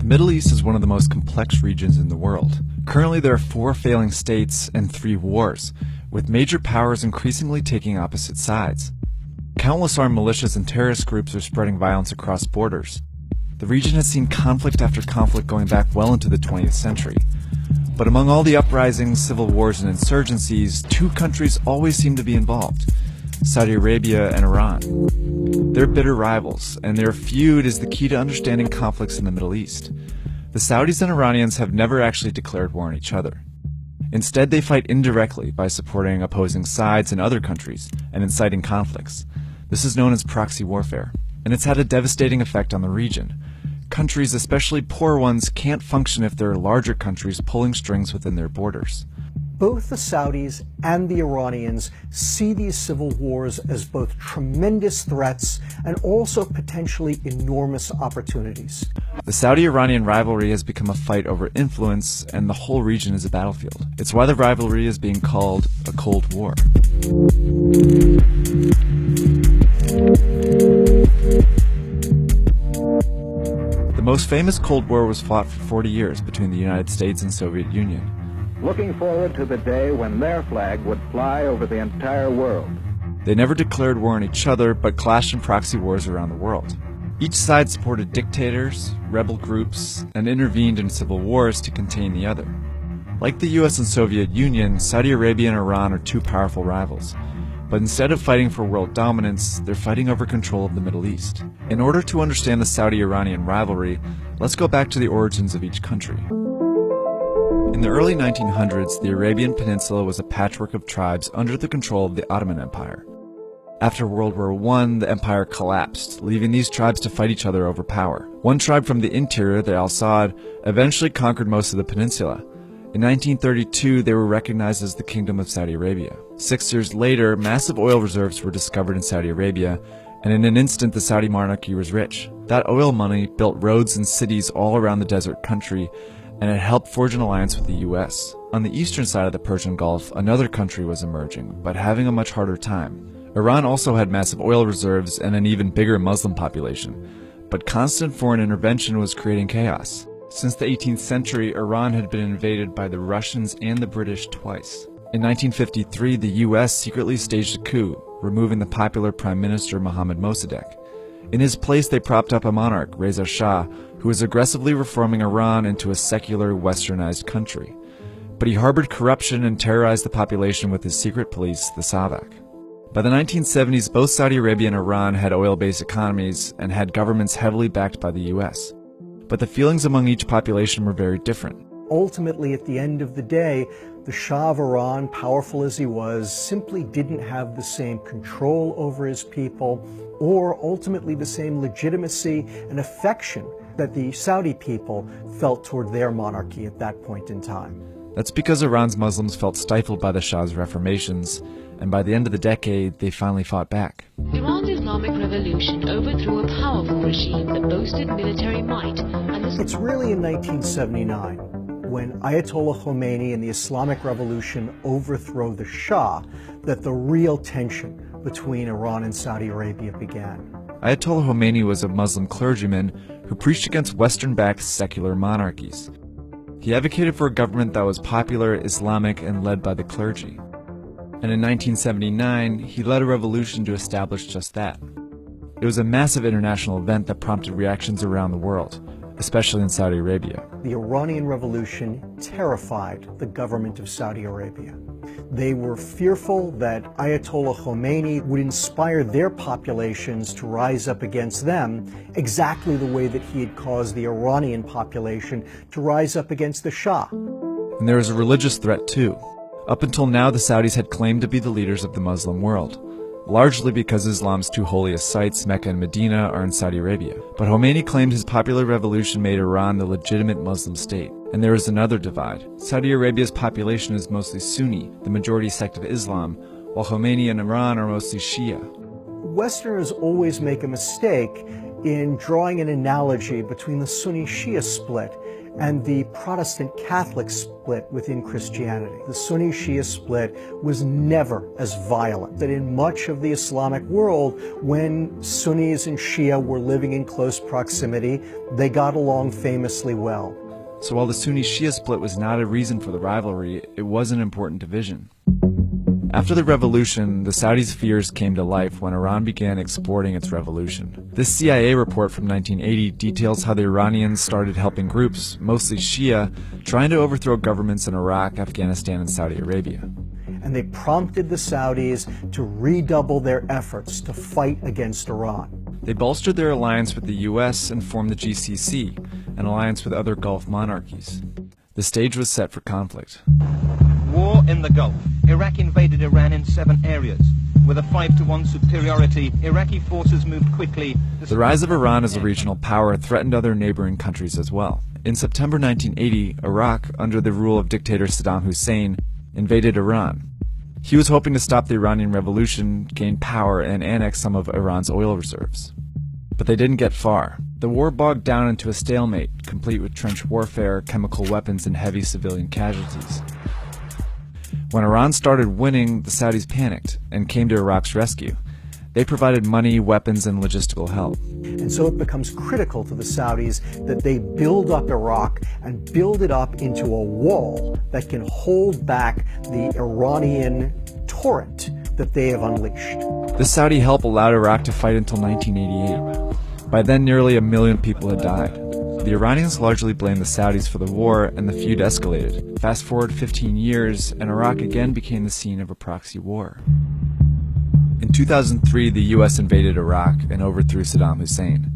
The Middle East is one of the most complex regions in the world. Currently there are 4 failing states and 3 wars, with major powers increasingly taking opposite sides. Countless armed militias and terrorist groups are spreading violence across borders. The region has seen conflict after conflict going back well into the 20th century. But among all the uprisings, civil wars, and insurgencies, 2 countries always seem to be involved: Saudi Arabia and Iran. They're bitter rivals, and their feud is the key to understanding conflicts in the Middle East. The Saudis and Iranians have never actually declared war on each other. Instead, they fight indirectly by supporting opposing sides in other countries and inciting conflicts. This is known as proxy warfare, and it's had a devastating effect on the region. Countries, especially poor ones, can't function if there are larger countries pulling strings within their borders. Both the Saudis and the Iranians see these civil wars as both tremendous threats and also potentially enormous opportunities. The Saudi-Iranian rivalry has become a fight over influence, and the whole region is a battlefield. It's why the rivalry is being called a Cold War. The most famous Cold War was fought for 40 years between the United States and Soviet Union. Looking forward to the day when their flag would fly over the entire world. They never declared war on each other, but clashed in proxy wars around the world. Each side supported dictators, rebel groups, and intervened in civil wars to contain the other. Like the US and Soviet Union, Saudi Arabia and Iran are 2 powerful rivals. But instead of fighting for world dominance, they're fighting over control of the Middle East. In order to understand the Saudi-Iranian rivalry, let's go back to the origins of each country. In the early 1900s, the Arabian Peninsula was a patchwork of tribes under the control of the Ottoman Empire. After World War I, the empire collapsed, leaving these tribes to fight each other over power. One tribe from the interior, the Al Saud, eventually conquered most of the peninsula. In 1932, they were recognized as the Kingdom of Saudi Arabia. 6 years later, massive oil reserves were discovered in Saudi Arabia, and in an instant the Saudi monarchy was rich. That oil money built roads and cities all around the desert country, and it helped forge an alliance with the US. On the eastern side of the Persian Gulf, another country was emerging, but having a much harder time. Iran also had massive oil reserves and an even bigger Muslim population, but constant foreign intervention was creating chaos. Since the 18th century, Iran had been invaded by the Russians and the British twice. In 1953, the US secretly staged a coup, removing the popular Prime Minister Mohammad Mossadegh. In his place, they propped up a monarch, Reza Shah, who was aggressively reforming Iran into a secular, westernized country. But he harbored corruption and terrorized the population with his secret police, the Savak. By the 1970s, both Saudi Arabia and Iran had oil-based economies and had governments heavily backed by the US. But the feelings among each population were very different. Ultimately, at the end of the day, the Shah of Iran, powerful as he was, simply didn't have the same control over his people or ultimately the same legitimacy and affection that the Saudi people felt toward their monarchy at that point in time. That's because Iran's Muslims felt stifled by the Shah's reformations, and by the end of the decade, they finally fought back. Iran's Islamic Revolution overthrew a powerful regime that boasted military might, and It's really in 1979, when Ayatollah Khomeini and the Islamic Revolution overthrow the Shah, that the real tension between Iran and Saudi Arabia began. Ayatollah Khomeini was a Muslim clergyman who preached against Western-backed secular monarchies. He advocated for a government that was popular, Islamic, and led by the clergy. And in 1979, he led a revolution to establish just that. It was a massive international event that prompted reactions around the world, especially in Saudi Arabia. The Iranian Revolution terrified the government of Saudi Arabia. They were fearful that Ayatollah Khomeini would inspire their populations to rise up against them exactly the way that he had caused the Iranian population to rise up against the Shah. And there was a religious threat too. Up until now, the Saudis had claimed to be the leaders of the Muslim world, largely because Islam's 2 holiest sites, Mecca and Medina, are in Saudi Arabia. But Khomeini claimed his popular revolution made Iran the legitimate Muslim state. And there is another divide. Saudi Arabia's population is mostly Sunni, the majority sect of Islam, while Khomeini and Iran are mostly Shia. Westerners always make a mistake in drawing an analogy between the Sunni-Shia split and the Protestant-Catholic split within Christianity. The Sunni-Shia split was never as violent. That in much of the Islamic world, when Sunnis and Shia were living in close proximity, they got along famously well. So while the Sunni-Shia split was not a reason for the rivalry, it was an important division. After the revolution, the Saudis' fears came to life when Iran began exporting its revolution. This CIA report from 1980 details how the Iranians started helping groups, mostly Shia, trying to overthrow governments in Iraq, Afghanistan, and Saudi Arabia. And they prompted the Saudis to redouble their efforts to fight against Iran. They bolstered their alliance with the US and formed the GCC, an alliance with other Gulf monarchies. The stage was set for conflict. War in the Gulf. Iraq invaded Iran in 7 areas. With a 5-to-1 superiority, Iraqi forces moved quickly. The rise of Iran as a regional power threatened other neighboring countries as well. In September 1980, Iraq, under the rule of dictator Saddam Hussein, invaded Iran. He was hoping to stop the Iranian Revolution, gain power, and annex some of Iran's oil reserves. But they didn't get far. The war bogged down into a stalemate, complete with trench warfare, chemical weapons, and heavy civilian casualties. When Iran started winning, the Saudis panicked and came to Iraq's rescue. They provided money, weapons, and logistical help. And so it becomes critical to the Saudis that they build up Iraq and build it up into a wall that can hold back the Iranian torrent that they have unleashed. This Saudi help allowed Iraq to fight until 1988. By then, nearly 1 million people had died. The Iranians largely blamed the Saudis for the war, and the feud escalated. Fast forward 15 years, and Iraq again became the scene of a proxy war. In 2003, the US invaded Iraq and overthrew Saddam Hussein.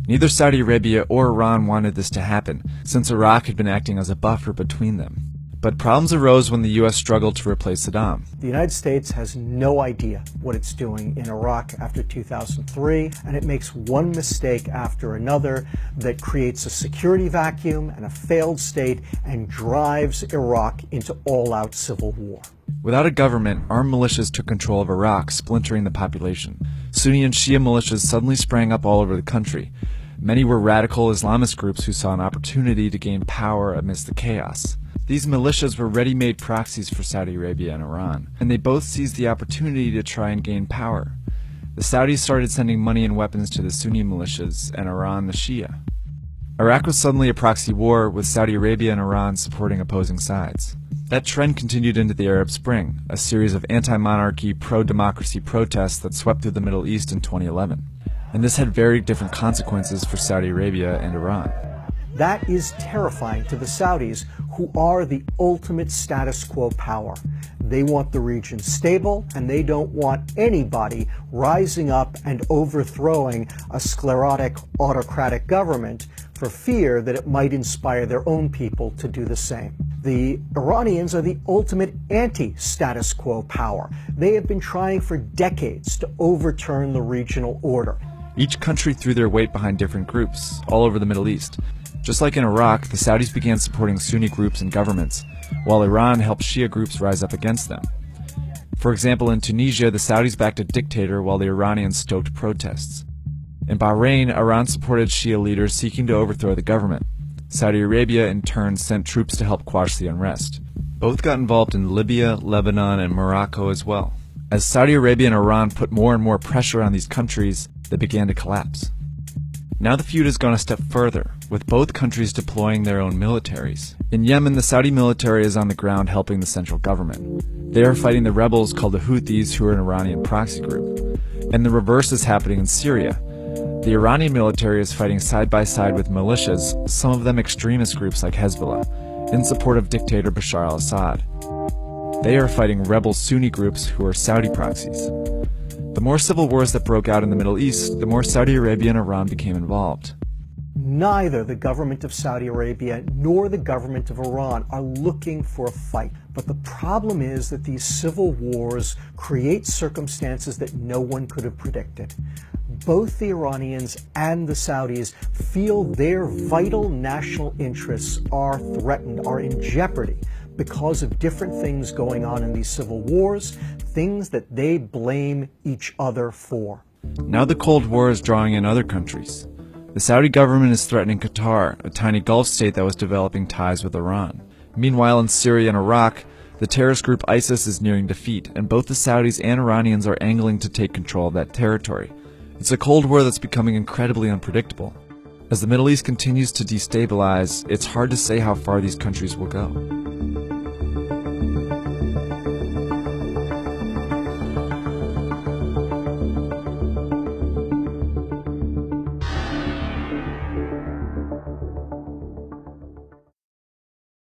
Neither Saudi Arabia or Iran wanted this to happen, since Iraq had been acting as a buffer between them. But problems arose when the US struggled to replace Saddam. The United States has no idea what it's doing in Iraq after 2003, and it makes one mistake after another that creates a security vacuum and a failed state and drives Iraq into all-out civil war. Without a government, armed militias took control of Iraq, splintering the population. Sunni and Shia militias suddenly sprang up all over the country. Many were radical Islamist groups who saw an opportunity to gain power amidst the chaos. These militias were ready-made proxies for Saudi Arabia and Iran, and they both seized the opportunity to try and gain power. The Saudis started sending money and weapons to the Sunni militias, and Iran the Shia. Iraq was suddenly a proxy war, with Saudi Arabia and Iran supporting opposing sides. That trend continued into the Arab Spring, a series of anti-monarchy, pro-democracy protests that swept through the Middle East in 2011. And this had very different consequences for Saudi Arabia and Iran. That is terrifying to the Saudis, who are the ultimate status quo power. They want the region stable, and they don't want anybody rising up and overthrowing a sclerotic, autocratic government for fear that it might inspire their own people to do the same. The Iranians are the ultimate anti-status quo power. They have been trying for decades to overturn the regional order. Each country threw their weight behind different groups, all over the Middle East. Just like in Iraq, the Saudis began supporting Sunni groups and governments, while Iran helped Shia groups rise up against them. For example, in Tunisia, the Saudis backed a dictator while the Iranians stoked protests. In Bahrain, Iran supported Shia leaders seeking to overthrow the government. Saudi Arabia, in turn, sent troops to help quash the unrest. Both got involved in Libya, Lebanon, and Morocco as well. As Saudi Arabia and Iran put more and more pressure on these countries, they began to collapse. Now the feud has gone a step further, with both countries deploying their own militaries. In Yemen, the Saudi military is on the ground helping the central government. They are fighting the rebels called the Houthis, who are an Iranian proxy group. And the reverse is happening in Syria. The Iranian military is fighting side by side with militias, some of them extremist groups like Hezbollah, in support of dictator Bashar al-Assad. They are fighting rebel Sunni groups who are Saudi proxies. The more civil wars that broke out in the Middle East, the more Saudi Arabia and Iran became involved. Neither the government of Saudi Arabia nor the government of Iran are looking for a fight. But the problem is that these civil wars create circumstances that no one could have predicted. Both the Iranians and the Saudis feel their vital national interests are threatened, are in jeopardy, because of different things going on in these civil wars, things that they blame each other for. Now the Cold War is drawing in other countries. The Saudi government is threatening Qatar, a tiny Gulf state that was developing ties with Iran. Meanwhile, in Syria and Iraq, the terrorist group ISIS is nearing defeat, and both the Saudis and Iranians are angling to take control of that territory. It's a Cold War that's becoming incredibly unpredictable. As the Middle East continues to destabilize, it's hard to say how far these countries will go.